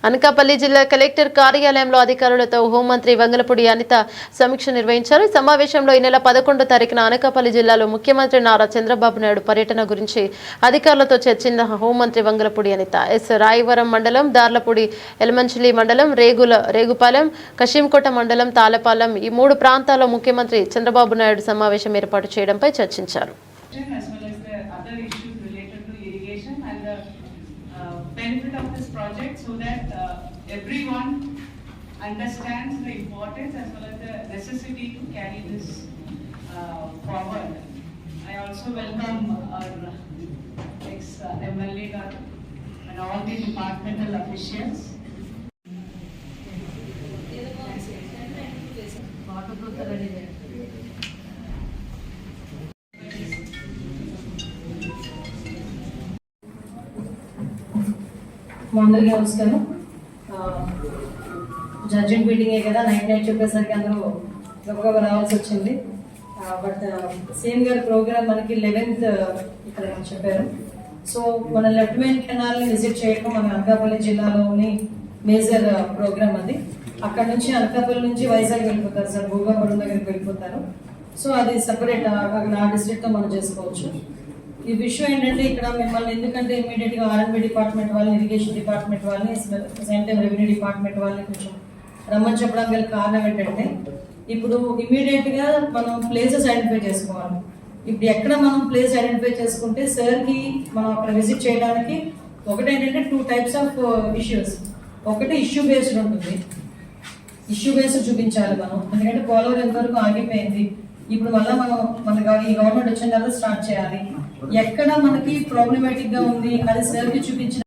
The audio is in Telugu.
అనకాపల్లి జిల్లా కలెక్టర్ కార్యాలయంలో అధికారులతో హోంమంత్రి వంగలపూడి అనిత సమీక్ష నిర్వహించారు. ఈ సమావేశంలో ఈ నెల 11వ తారీఖున అనకాపల్లి జిల్లాలో ముఖ్యమంత్రి నారా చంద్రబాబు నాయుడు పర్యటన గురించి అధికారులతో చర్చించిన హోంమంత్రి వంగలపూడి అనిత రాయవరం మండలం, దార్లపూడి, ఎలమంచిలి మండలం, రేగుపాలెం, కశీంకోట మండలం, తాళపాలెం ఈ 3 ప్రాంతాల్లో ముఖ్యమంత్రి చంద్రబాబు నాయుడు సమావేశం ఏర్పాటు చేయడంపై చర్చించారు. Benefit of this project so that everyone understands the importance as well as the necessity to carry this forward. I also welcome our ex-MLA and all the departmental officials. అందరికీ నమస్కారం. జడ్జిమెంట్ మీటింగే కదా, నైట్ చెప్పేసరికి అందరూ గబగబా రావాల్సి వచ్చింది. బట్ సీఎం గారి ప్రోగ్రామ్ మనకి 11th ఇక్కడ చెప్పారు. సో మన లెఫ్ట్ మెయిన్ కెనాల్ని విజిట్ చేయడం మన అనకాపల్లి జిల్లాలోని మేజర్ ప్రోగ్రామ్ అది. అక్కడ నుంచి అనకాపల్లి నుంచి వైజాగ్ వెళ్ళిపోతారు సార్, భూగాపురం దగ్గరికి వెళ్ళిపోతారు. సో అది సెపరేట్, ఆ డిస్ట్రిక్ట్తో మనం చేసుకోవచ్చు. ఈ విషయం ఏంటంటే ఇక్కడ మిమ్మల్ని ఎందుకంటే ఇమీడియట్గా ఆర్ఎండ్బి డిపార్ట్మెంట్ వాళ్ళని, ఇరిగేషన్ డిపార్ట్మెంట్ వాళ్ళని, సేమ్ టైం రెవెన్యూ డిపార్ట్మెంట్ వాళ్ళని కొంచెం రమ్మని చెప్పడం గల కారణం ఏంటంటే ఇప్పుడు ఇమీడియట్గా మనం ప్లేసెస్ ఐడెంటిఫై చేసుకోవాలి. ఇప్పుడు ఎక్కడ మనం ప్లేస్ ఐడెంటిఫై చేసుకుంటే సార్కి మనం అక్కడ విజిట్ చేయడానికి ఒకటి ఏంటంటే 2 types ఆఫ్ ఇష్యూస్. ఒకటి ఇష్యూ బేస్డ్ ఉంటుంది, ఇష్యూ బేస్డ్ చూపించాలి మనం, ఎందుకంటే పోలవరం ఎంతవరకు ఆగిపోయింది, ఇప్పుడు మళ్ళీ మన ఈ గవర్నమెంట్ వచ్చిన తర్వాత స్టార్ట్ చేయాలి. ఎక్కడ మనకి ప్రాబ్లమేటిక్ గా ఉంది అది సార్కి చూపించిన